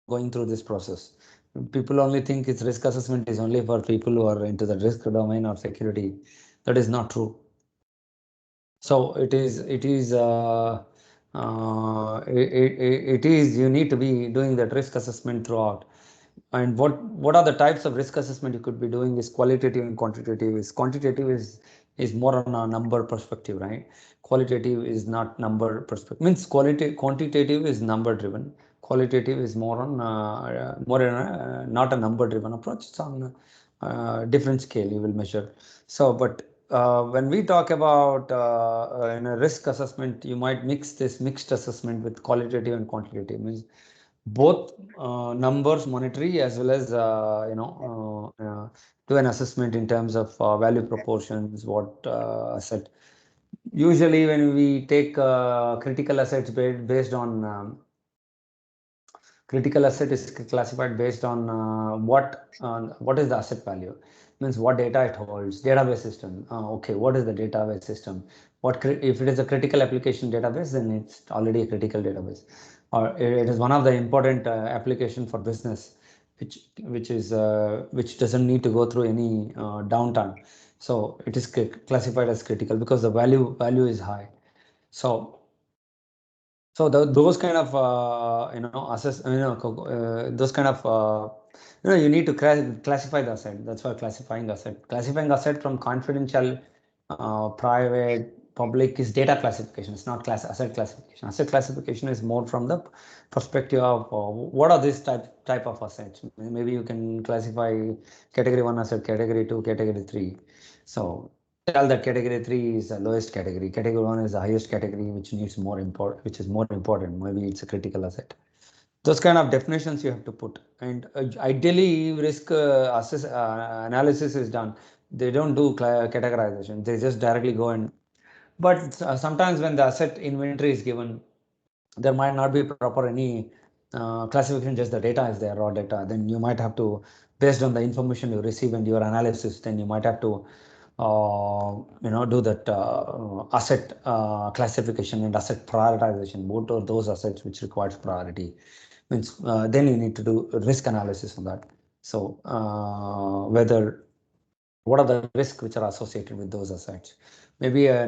going through this process. People only think it's risk assessment is only for people who are into the risk domain or security. That is not true. So it is you need to be doing that risk assessment throughout. And what are the types of risk assessment you could be doing is qualitative and quantitative. Is quantitative is more on a number perspective, right? Qualitative is not number perspective. Means quantitative is number driven. Qualitative is more on not a number driven approach. It's on different scale you will measure. So, but when we talk about in a risk assessment, you might mix this mixed assessment with qualitative and quantitative. Means both numbers, monetary, as well as do an assessment in terms of value proportions. What asset? Usually, when we take critical assets based on critical asset is classified based on what is the asset value, means what data it holds, database system. Okay, what is the database system? If it is a critical application database, then it's already a critical database, or it is one of the important application for business, which doesn't need to go through any downtime. So it is classified as critical because the value is high. So those kind of assess those kind of you need to classify the asset. That's why classifying asset from confidential, private, public is data classification. It's not asset classification. Asset classification is more from the perspective of what are these type of assets. Maybe you can classify category 1 asset, category 2, category 3. So tell that category 3 is the lowest category, category 1 is the highest category, which needs more important, which is more important. Maybe it's a critical asset. Those kind of definitions you have to put. And ideally risk analysis is done. They don't do categorization, they just directly go and, but sometimes when the asset inventory is given, there might not be proper any classification, just the data is there, raw data. Then you might have to, based on the information you receive and your analysis, then you might have to do that asset classification and asset prioritization. Both of those assets which requires priority, means then you need to do risk analysis on that. So what are the risks which are associated with those assets? Maybe a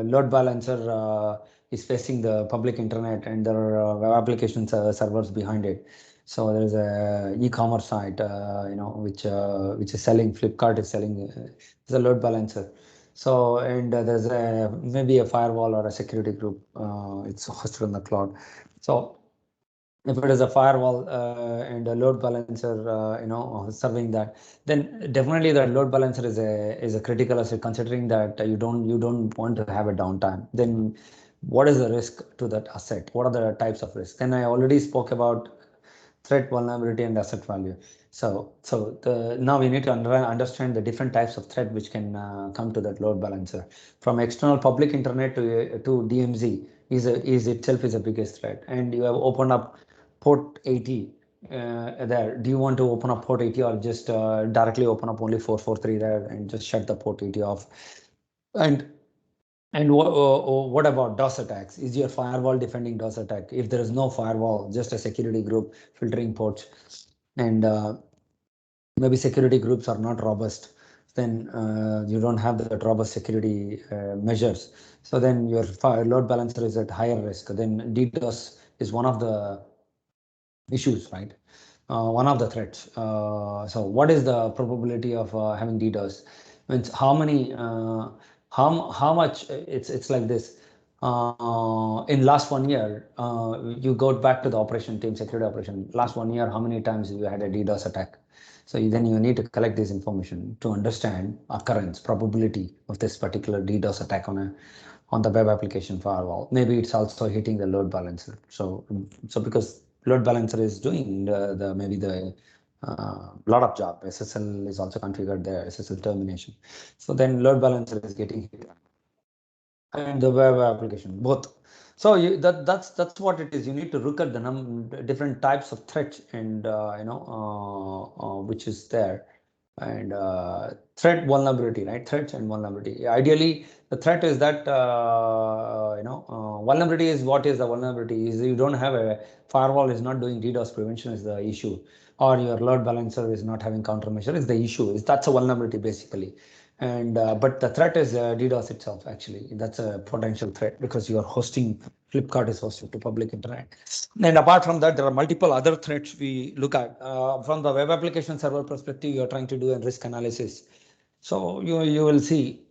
load balancer is facing the public internet, and there are web application servers behind it. So there is a e-commerce site, which is selling. Flipkart is selling. It's a load balancer. So and there's maybe a firewall or a security group. It's hosted on the cloud. So if it is a firewall and a load balancer, serving that, then definitely the load balancer is a critical asset. Considering that you don't want to have a downtime, then what is the risk to that asset? What are the types of risk? Then I already spoke about threat, vulnerability, and asset value. Now we need to understand the different types of threat which can come to that load balancer. From external public internet to DMZ is itself is the biggest threat. And you have opened up port 80 there. Do you want to open up port 80, or just directly open up only 443 there and just shut the port 80 off? And what about DOS attacks? Is your firewall defending DOS attack? If there is no firewall, just a security group filtering ports, and maybe security groups are not robust, then you don't have that robust security measures. So then your load balancer is at higher risk. Then DDoS is one of the issues, right? One of the threats. So what is the probability of having DDoS? Means how many, how much? It's like this. In last 1 year, you go back to the operation team, security operation. Last 1 year, how many times you had a DDoS attack? So then you need to collect this information to understand occurrence, probability of this particular DDoS attack on the web application firewall. Maybe it's also hitting the load balancer. So because load balancer is doing maybe the lot of job. SSL is also configured there, SSL termination. So then load balancer is getting hit, and the web application both. So that's what it is. You need to look at the different types of threats, and which is there. And threat vulnerability, right? Threats and vulnerability. Ideally, the threat is that vulnerability is what is the vulnerability is you don't have a firewall is not doing DDoS prevention is the issue, or your load balancer is not having countermeasure is the issue. Is that's a vulnerability basically. And but the threat is DDoS itself. Actually, that's a potential threat because you are hosting. Flipkart is hosted to public internet. And apart from that, there are multiple other threats we look at. From the web application server perspective, you're trying to do a risk analysis. So you will see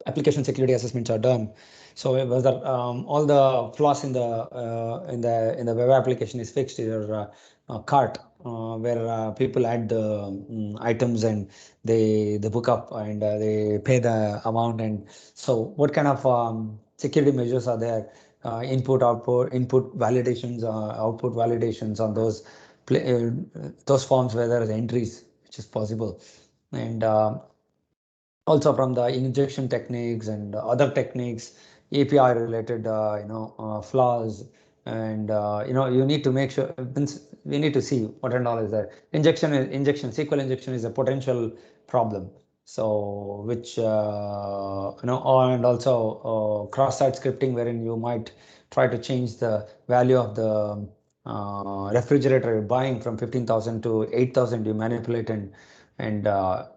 application security assessments are done. So whether all the flaws in the web application is fixed, your cart where people add the items and they book up and they pay the amount, and so what kind of security measures are there? Input validations, output validations on those forms where there is entries, which is possible, and also from the injection techniques and other techniques, API related, flaws, and you need to make sure. We need to see what and all is there. SQL injection is a potential problem. So which and also cross-site scripting, wherein you might try to change the value of the refrigerator you're buying from 15,000 to 8,000. You manipulate and either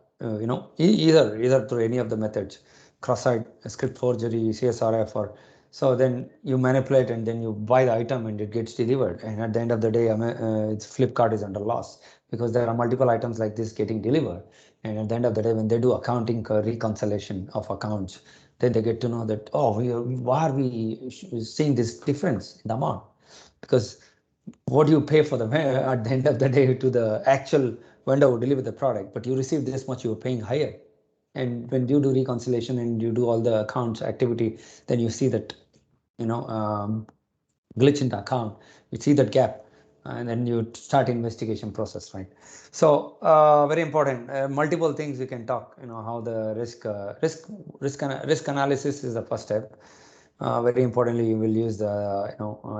through any of the methods, cross-site script forgery, CSRF, or so then you manipulate and then you buy the item and it gets delivered, and at the end of the day it's Flipkart is under loss because there are multiple items like this getting delivered, and at the end of the day when they do accounting reconciliation of accounts, then they get to know that, oh, why are we seeing this difference in the amount? Because what you pay for the at the end of the day to the actual vendor who deliver the product, but you receive this much, you're paying higher. And when you do reconciliation and you do all the accounts activity, then you see that glitch in the account, you see that gap, and then you start investigation process, right? So very important. Multiple things you can talk. How the risk analysis is the first step. Very importantly, you will use the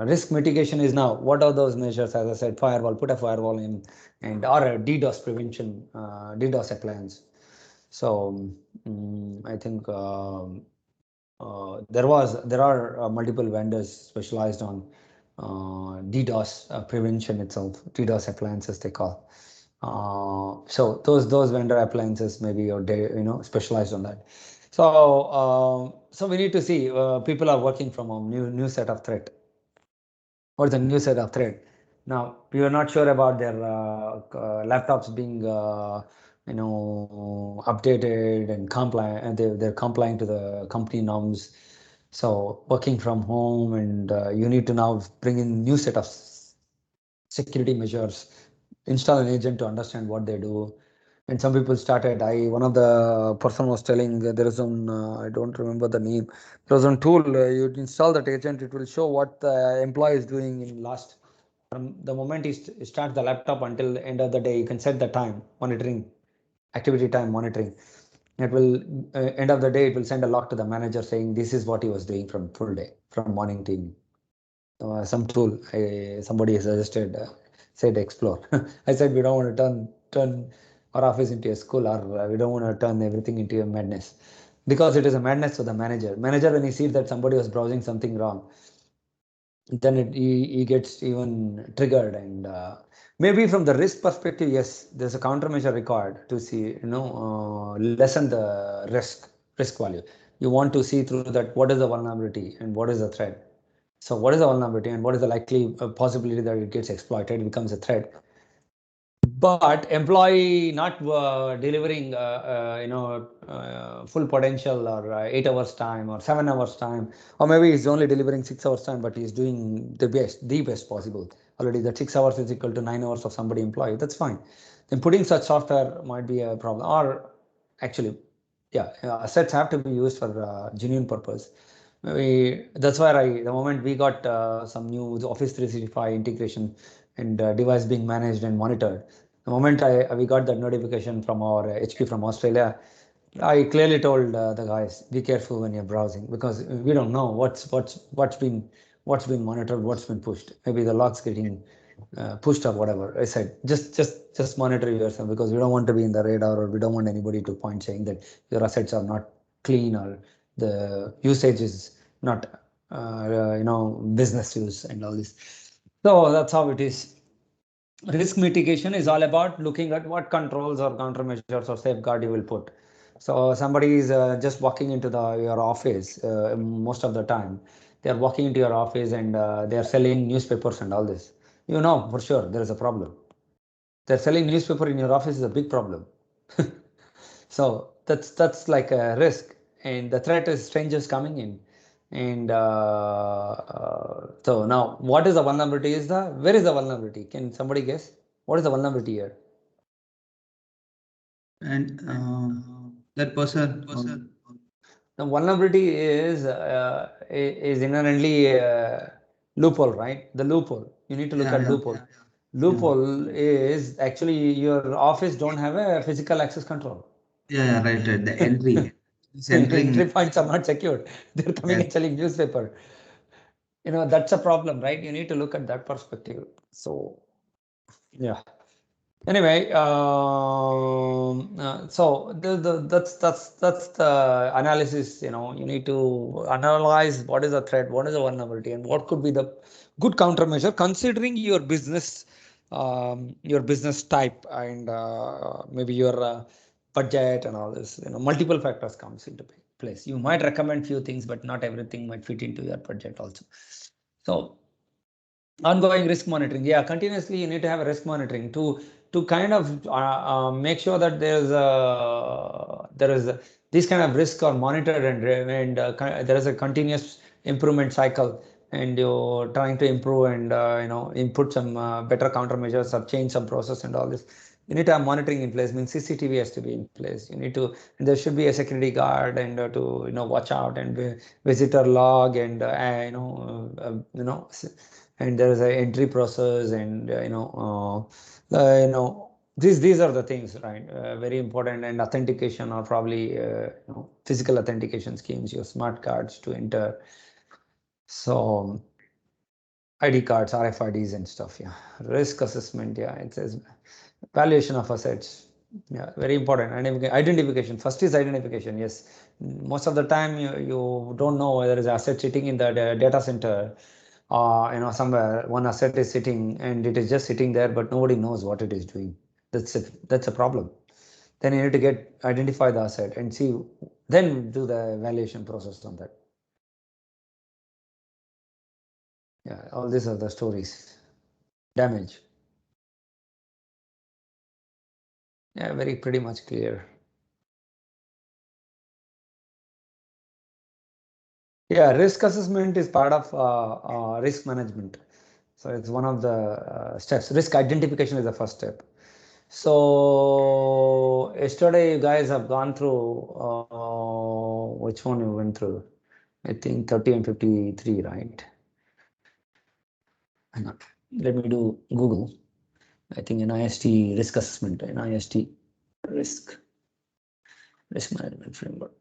risk mitigation is now. What are those measures? As I said, firewall, put a firewall in, and or a DDoS prevention, DDoS appliance. So I think there are multiple vendors specialized on DDoS prevention itself, DDoS appliances they call. So those vendor appliances maybe or specialized on that. So we need to see people are working from a new set of threat. What is the new set of threat? Now we are not sure about their laptops being updated and compliant, and they're complying to the company norms. So working from home, and you need to now bring in new set of security measures, install an agent to understand what they do. And some people started, one of the person was telling there is one, I don't remember the name. There was one tool, you install that agent, it will show what the employee is doing in last, from the moment he starts the laptop until the end of the day, you can set the time monitoring, activity time monitoring. It will, end of the day, it will send a log to the manager saying this is what he was doing from full day, from morning to evening. Some tool somebody suggested, said explore. I said we don't want to turn our office into a school, or we don't want to turn everything into a madness, because it is a madness to the manager. Manager, when he sees that somebody was browsing something wrong, then he gets even triggered. And maybe from the risk perspective, yes, there's a countermeasure required to see, lessen the risk value. You want to see through that what is the vulnerability and what is the threat. So what is the vulnerability and what is the likely possibility that it gets exploited, becomes a threat. But employee not delivering full potential, or 8 hours time or 7 hours time, or maybe he's only delivering 6 hours time, but he's doing the best possible. Already that 6 hours is equal to 9 hours of somebody employee, that's fine. Then putting such software might be a problem. Or actually, yeah, assets have to be used for genuine purpose. That's why the moment we got some new Office 365 integration and device being managed and monitored, the moment we got that notification from our HQ from Australia, I clearly told the guys, be careful when you're browsing, because we don't know what's been monitored, what's been pushed. Maybe the logs getting pushed or whatever. I said just monitor yourself, because we don't want to be in the radar, or we don't want anybody to point saying that your assets are not clean, or the usage is not business use and all this. So that's how it is. Risk mitigation is all about looking at what controls or countermeasures or safeguard you will put. So somebody is just walking into your office, most of the time they are walking into your office, and they are selling newspapers and all this. You know for sure there is a problem. They're selling newspaper in your office is a big problem. So that's like a risk, and the threat is strangers coming in. And so now, what is the vulnerability? Where is the vulnerability? Can somebody guess? What is the vulnerability here? And that person. The vulnerability is inherently loophole, right? The loophole. You need to look Yeah, at yeah, loophole. Loophole is actually your office don't have a physical access control. yeah, right, right. The entry. It's Entry entering. points are not secured. They're coming Yes. and selling newspaper. That's a problem, right? You need to look at that perspective. So, yeah. Anyway, so that's the analysis. You need to analyze what is the threat, what is the vulnerability, and what could be the good countermeasure considering your business type, and maybe your budget and all this. Multiple factors comes into place. You might recommend few things, but not everything might fit into your budget also. So ongoing risk monitoring, yeah, continuously you need to have a risk monitoring to kind of make sure that there is this kind of risk are monitored, and there is a continuous improvement cycle, and you're trying to improve, and input some better countermeasures or change some process and all this. You need to have monitoring in place. Means CCTV has to be in place. There should be a security guard, and to watch out, and visitor log, and and there is an entry process, and these are the things, right? Very important. And authentication, or probably physical authentication schemes, your smart cards to enter. So ID cards, RFIDs and stuff. Yeah. Risk assessment. Yeah. It says valuation of assets. Yeah. Very important. Identification. First is identification. Yes. Most of the time you don't know whether there is asset sitting in the data center. Somewhere one asset is sitting, and it is just sitting there, but nobody knows what it is doing. That's a problem. Then you need to identify the asset and see, then do the evaluation process on that. Yeah, all these are the stories. Damage. Yeah, very pretty much clear. Yeah, risk assessment is part of risk management. So it's one of the steps. Risk identification is the first step. So yesterday you guys have gone through, which one you went through? I think 30 and 53, right? Hang on. Let me do Google. I think NIST risk assessment, NIST risk management framework.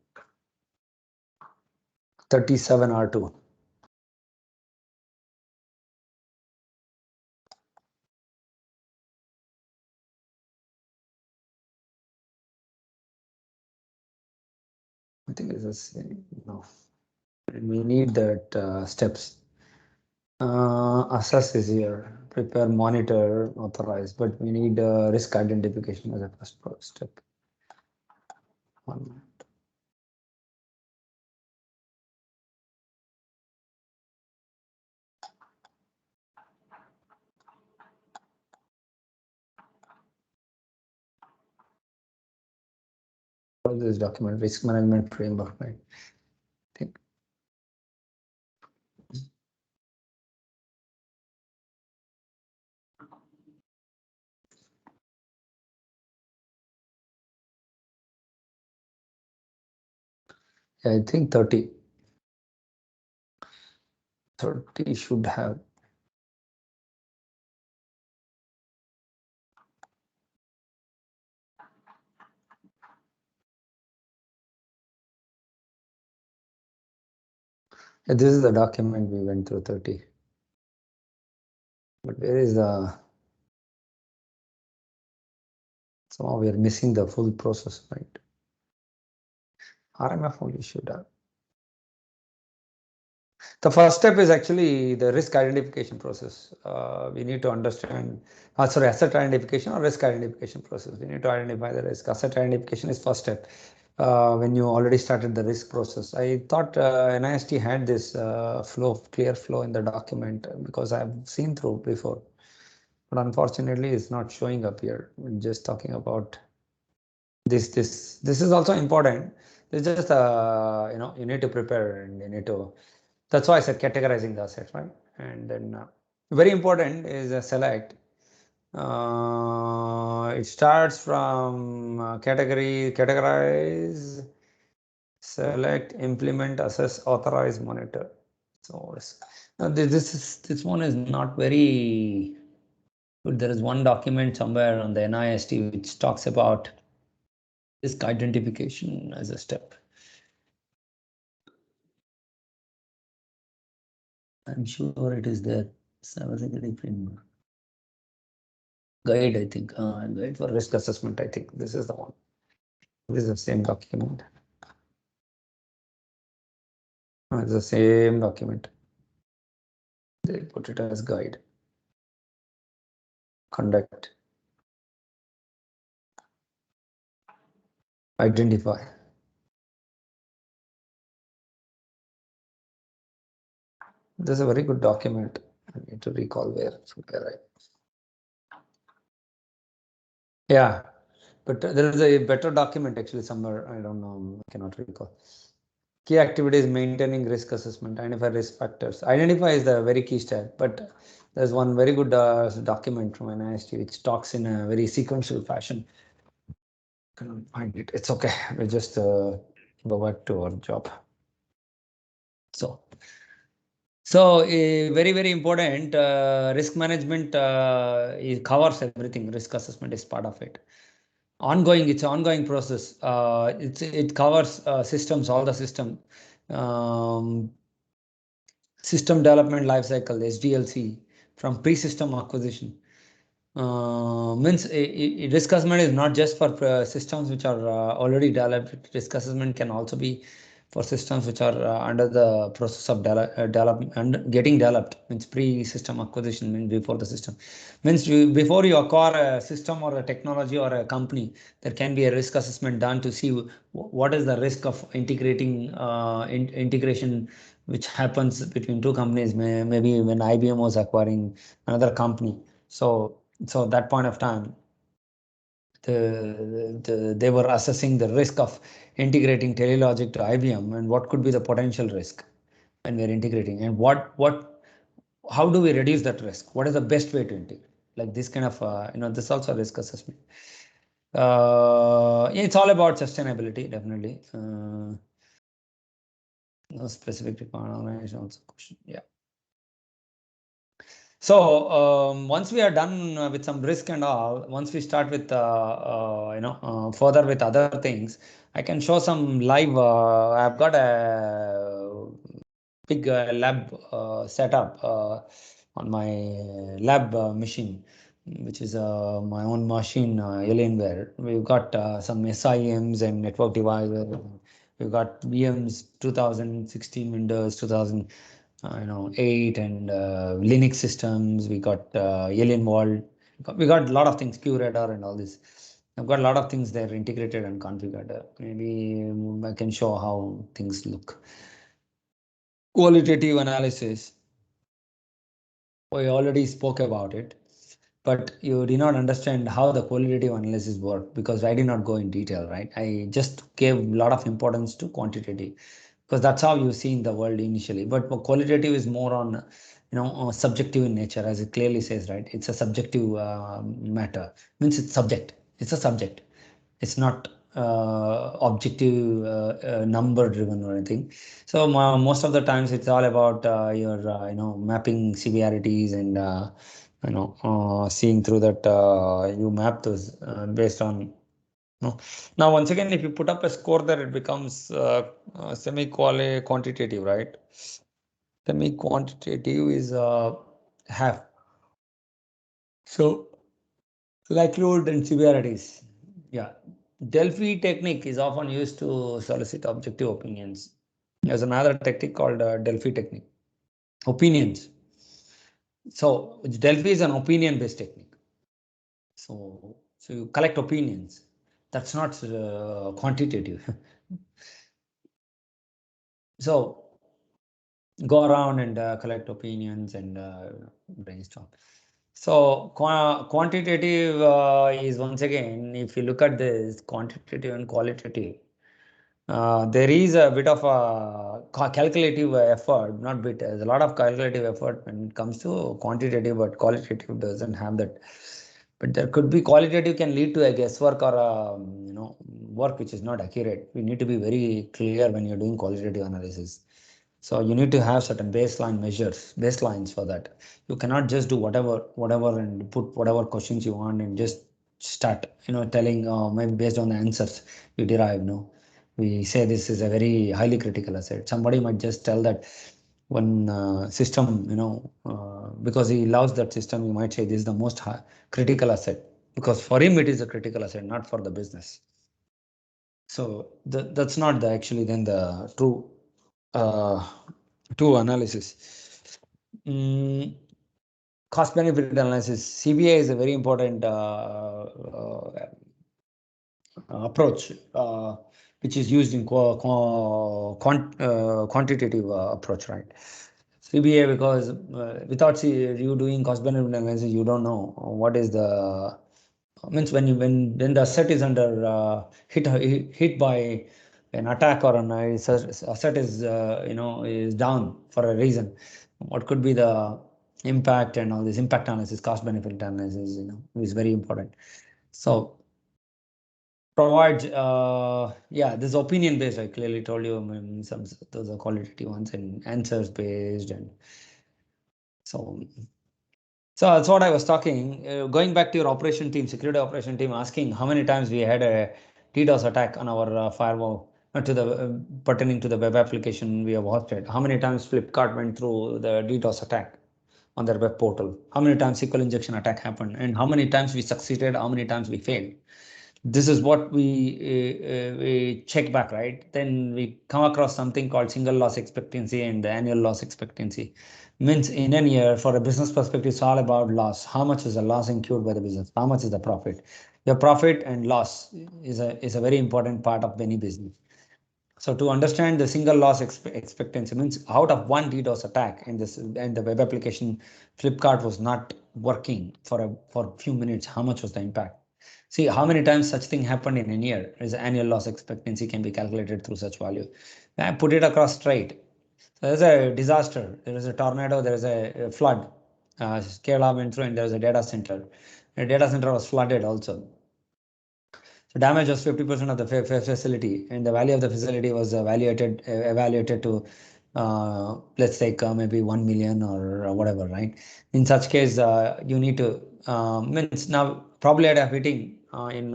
37R2. I think it's the same. No. We need that steps. Assess is here. Prepare, monitor, authorize. But we need risk identification as a first step. One. This document, risk management framework, right? I think. Yeah, I think 30. 30 should have. Yeah, this is the document we went through 30. But where is the, somehow we are missing the full process, right? RMF only should have. The first step is actually the risk identification process. We need to understand, sorry, asset identification or risk identification process. We need to identify the risk. Asset identification is first step. When you already started the risk process. I thought NIST had this clear flow in the document because I've seen through before. But unfortunately, it's not showing up here. We're just talking about this is also important. It's just you need to prepare and you need to. That's why I said categorizing the assets, right? And then very important is select. It starts from categorize, select, implement, assess, authorize, monitor. So now this one is not very good. There is one document somewhere on the NIST which talks about risk identification as a step. I'm sure it is there. Cybersecurity framework. Guide, I think. Guide for risk assessment, I think. This is the one. This is the same document. It's the same document. They put it as guide. Conduct. Identify. This is a very good document. I need to recall where I. Yeah, but there is a better document actually somewhere. I don't know. I cannot recall. Key activities: maintaining risk assessment, identify risk factors. Identify is the very key step, but there's one very good document from NIST which talks in a very sequential fashion. Cannot find it. It's okay. We'll just go back to our job. So very important. Risk management it covers everything. Risk assessment is part of it. It's an ongoing process. It covers systems, all the system. Um, System development lifecycle, SDLC, from pre-system acquisition. Means risk assessment is not just for systems which are already developed. Risk assessment can also be for systems which are under the process of development and getting developed. Means pre-system acquisition means before the system. Means before you acquire a system or a technology or a company, there can be a risk assessment done to see what is the risk of integrating integration which happens between two companies. Maybe when IBM was acquiring another company. So that point of time, they were assessing the risk of integrating Telelogic to IBM and what could be the potential risk when we're integrating and how do we reduce that risk? What is the best way to integrate? Like this kind of, this also risk assessment. It's all about sustainability, definitely. No specific requirement organization also question. Yeah. So once we are done with some risk and all, once we start with further with other things, I can show some live. I've got a big lab setup on my lab machine, which is my own machine, Alienware. We've got some SIMs and network devices. We've got VMs 2016 Windows 2000. 8 and Linux systems. We got Alien World. We got a lot of things, QRadar and all this. I've got a lot of things there integrated and configured. Maybe I can show how things look. Qualitative analysis. We already spoke about it, but you did not understand how the qualitative analysis work because I did not go in detail, right? I just gave a lot of importance to quantitative because that's how you see in the world initially. But qualitative is more on, subjective in nature, as it clearly says, right? It's a subjective matter. Means it's subject. It's a subject. It's not objective number driven or anything. So most of the times it's all about your mapping severities and seeing through that you map those based on now once again if you put up a score there it becomes quantitative, right? Semi quantitative is half. So likelihood and severities. Yeah. Delphi technique is often used to solicit objective opinions. There's another technique called Delphi technique. Opinions. So Delphi is an opinion-based technique. So you collect opinions. That's not quantitative. So go around and collect opinions and brainstorm. So quantitative is, once again, if you look at this quantitative and qualitative, there is a bit of a calculative effort, not bit, there's a lot of calculative effort when it comes to quantitative, but qualitative doesn't have that. But there could be qualitative can lead to a guesswork or a, work which is not accurate. We need to be very clear when you're doing qualitative analysis. So you need to have certain baselines for that. You cannot just do whatever and put whatever questions you want and just start, telling maybe based on the answers you derive. No, we say this is a very highly critical asset. Somebody might just tell that one system, because he loves that system, you might say this is the most critical asset because for him it is a critical asset, not for the business. So that's not the actually then the uh, true analysis. Mm, Cost benefit analysis. CBA is a very important approach, which is used in quantitative approach, right? CBA, because without you doing cost benefit analysis, you don't know what is the means when the asset is under hit by an attack or an asset is is down for a reason. What could be the impact and all this impact analysis, cost benefit analysis, is very important. So provides yeah, this opinion based, I clearly told you. Some those are qualitative ones and answers based, and so that's what I was talking. Going back to your operation team, security operation team, asking how many times we had a DDoS attack on our firewall to the pertaining to the web application we have hosted. How many times Flipkart went through the DDoS attack on their web portal? How many times SQL injection attack happened? And how many times we succeeded? How many times we failed? This is what we check back, right? Then we come across something called single loss expectancy and the annual loss expectancy. Means in a year, for a business perspective, it's all about loss. How much is the loss incurred by the business? How much is the profit? Your profit and loss is a very important part of any business. So to understand the single loss expectancy, means out of one DDoS attack and the web application Flipkart was not working for a few minutes, how much was the impact? See how many times such thing happened in a year. Is annual loss expectancy can be calculated through such value. I put it across straight. So there's a disaster. There is a tornado. There is a flood. Kerala went through, and there is a data center. The data center was flooded also. So damage was 50% of the facility, and the value of the facility was evaluated to let's take maybe 1 million or whatever, right? In such case, you need to means now probability of hitting in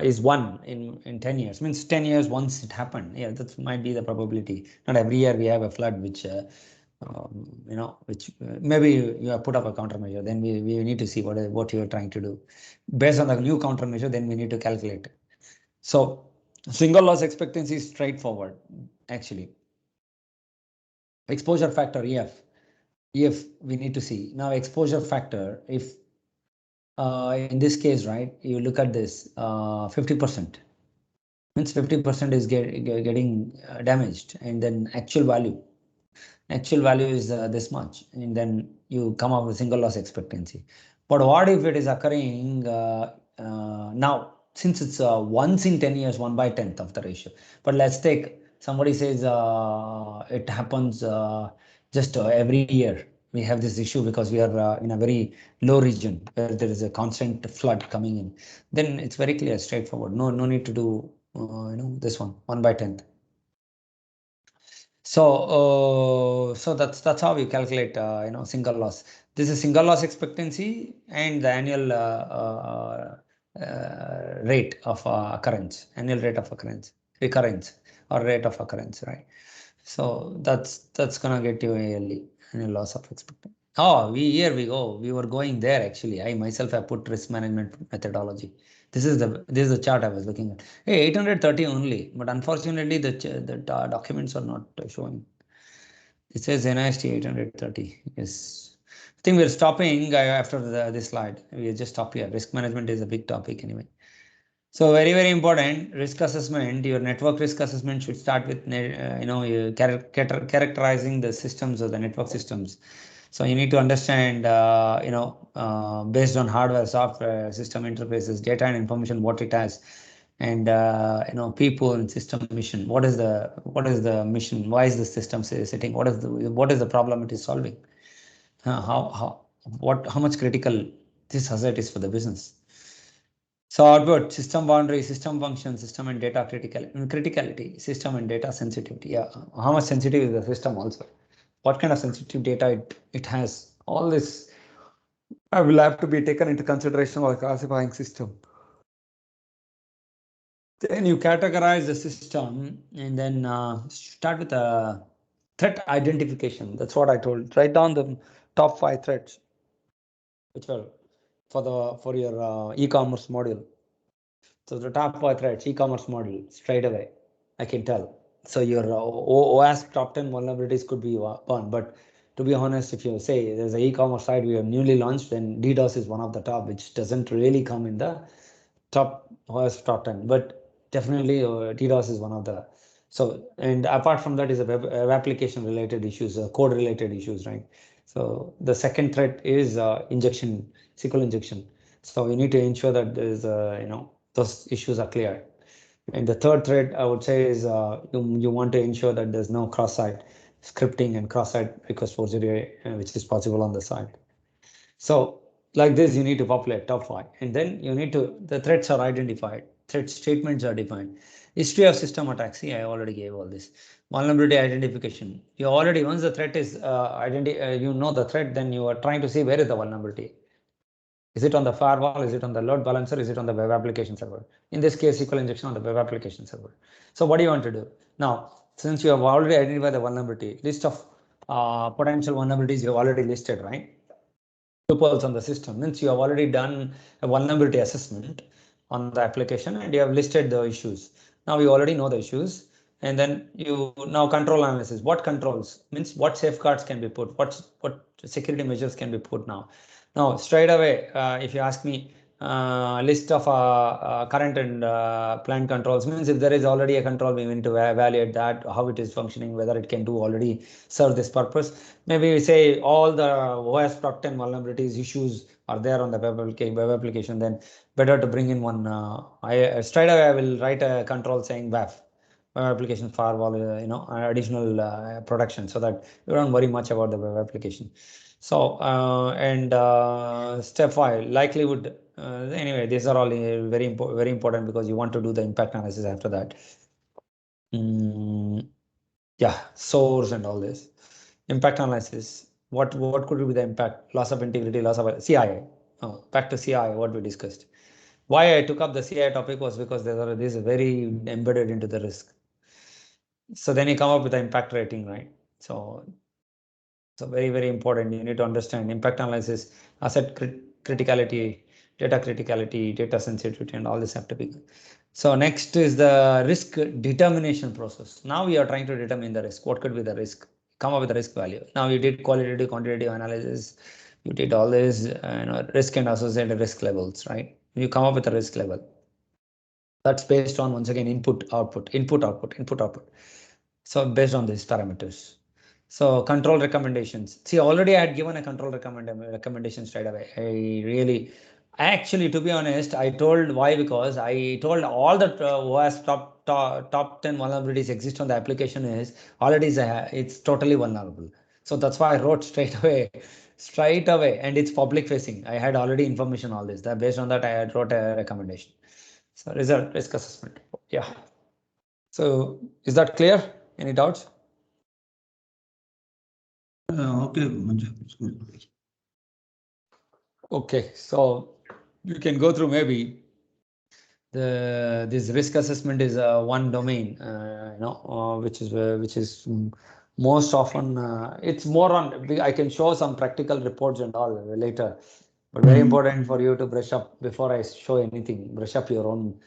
is 1 in 10 years. Means 10 years once it happened. Yeah, that might be the probability. Not every year we have a flood which which maybe you have put up a countermeasure. Then we need to see what you are trying to do. Based on the new countermeasure, then we need to calculate. So single loss expectancy is straightforward, actually. Exposure factor, EF we need to see. Now exposure factor, if in this case, right, you look at this 50%. Means 50% is getting damaged, and then actual value is this much, and then you come up with single loss expectancy. But what if it is occurring now, since it's once in 10 years, 1 by 10th of the ratio. But let's take, somebody says it happens just every year. We have this issue because we are in a very low region where there is a constant flood coming in. Then it's very clear, straightforward. No need to do this 1 by 10th. So that's how we calculate single loss. This is single loss expectancy and the annual rate of occurrence, annual rate of occurrence, recurrence or rate of occurrence, right? So that's gonna get you annual loss of expectancy. Oh, here we go. We were going there actually. I myself have put risk management methodology. This is the chart I was looking at. Hey, 830 only, but unfortunately the documents are not showing. It says NIST 830. Yes. I think we're stopping after this slide. We just stop here. Risk management is a big topic anyway. So very, very important risk assessment. Your network risk assessment should start with characterizing the systems or the network systems. So you need to understand based on hardware, software, system interfaces, data and information, what it has, and people and system mission. What is the mission? Why is the system sitting? What is the problem it is solving? How how much critical this asset is for the business. So output, system boundary, system function, system and data criticality, system and data sensitivity. Yeah, how much sensitive is the system also? What kind of sensitive data it has? All this will have to be taken into consideration while classifying system. Then you categorize the system and then start with a threat identification. That's what I told. Write down the top 5 threats, which were for your e-commerce module. So the top 5 threats, e-commerce module, straight away, I can tell. So your OWASP top 10 vulnerabilities could be one, but to be honest, if you say there's an e-commerce site we have newly launched, then DDoS is one of the top, which doesn't really come in the top OWASP top 10, but definitely DDoS is one of the. So, and apart from that is a web application related issues, code related issues, right? So the second threat is injection, SQL injection. So you need to ensure that there is, those issues are clear. And the third thread I would say is you want to ensure that there's no cross-site scripting and cross-site request forgery, which is possible on the site. So like this, you need to populate top 5, and then you need to, the threats are identified, threat statements are defined, history of system attacks. See, I already gave all this. Vulnerability identification. You already, once the threat is the threat, then you are trying to see where is the vulnerability. Is it on the firewall? Is it on the load balancer? Is it on the web application server? In this case, SQL injection on the web application server. So what do you want to do? Now, since you have already identified the vulnerability, list of potential vulnerabilities you have already listed, right? Tuples on the system means you have already done a vulnerability assessment on the application and you have listed the issues. Now you already know the issues, and then you now control analysis. What controls means what safeguards can be put, what security measures can be put now. Now straight away, if you ask me, list of current and planned controls means if there is already a control, we need to evaluate that, how it is functioning, whether it can do already serve this purpose. Maybe we say all the OS top 10 vulnerabilities issues are there on the web application, then better to bring in one. Straight away I will write a control saying WAF, web application firewall, additional protection, so that you don't worry much about the web application. So step 5, likelihood. Anyway, these are all very important because you want to do the impact analysis after that. Yeah, source and all this. Impact analysis. What could be the impact? Loss of integrity, loss of CI. Oh, back to CI, what we discussed. Why I took up the CI topic was because this is very embedded into the risk. So then you come up with the impact rating, right? So very, very important. You need to understand impact analysis, asset criticality, data sensitivity, and all this have to be. So next is the risk determination process. Now we are trying to determine the risk. What could be the risk? Come up with the risk value. Now you did qualitative, quantitative analysis. You did all this, risk and associated risk levels, right? You come up with a risk level. That's based on, once again, input, output, input, output, input, output. So based on these parameters. So control recommendations. See, already I had given a control recommendation straight away. Actually, to be honest, I told why, because I told all the OS top 10 vulnerabilities exist on the application is already it's totally vulnerable. So that's why I wrote straight away, and it's public facing. I had already information all this. That based on that, I had wrote a recommendation. So result risk assessment. Yeah. So is that clear? Any doubts? Okay, Manju. Okay, so you can go through maybe this risk assessment is one domain, which is most often it's more on, I can show some practical reports and all later, but very important for you to brush up before I show anything. Brush up your own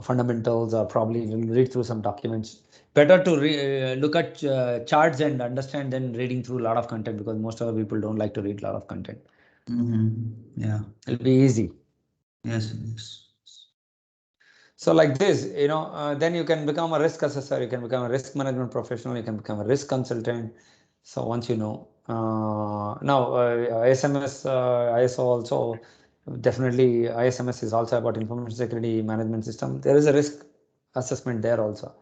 fundamentals, or probably read through some documents. Better to look at charts and understand than reading through a lot of content, because most of the people don't like to read a lot of content. Yeah. It'll be easy. Yes. Yes. So like this, then you can become a risk assessor, you can become a risk management professional, you can become a risk consultant. So once you know, now ISMS, ISO also, definitely ISMS is also about information security management system. There is a risk assessment there also.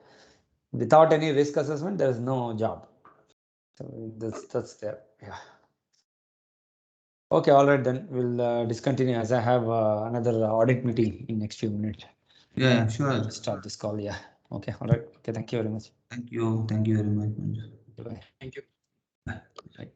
Without any risk assessment, there is no job. So that's there. Yeah. Okay, all right, then we'll discontinue, as I have another audit meeting in next few minutes. Yeah. Sure. Start this call. Yeah. Okay. All right. Okay. Thank you very much. Thank you. Thank you very much, Manju. Bye. Thank you. Bye. Bye.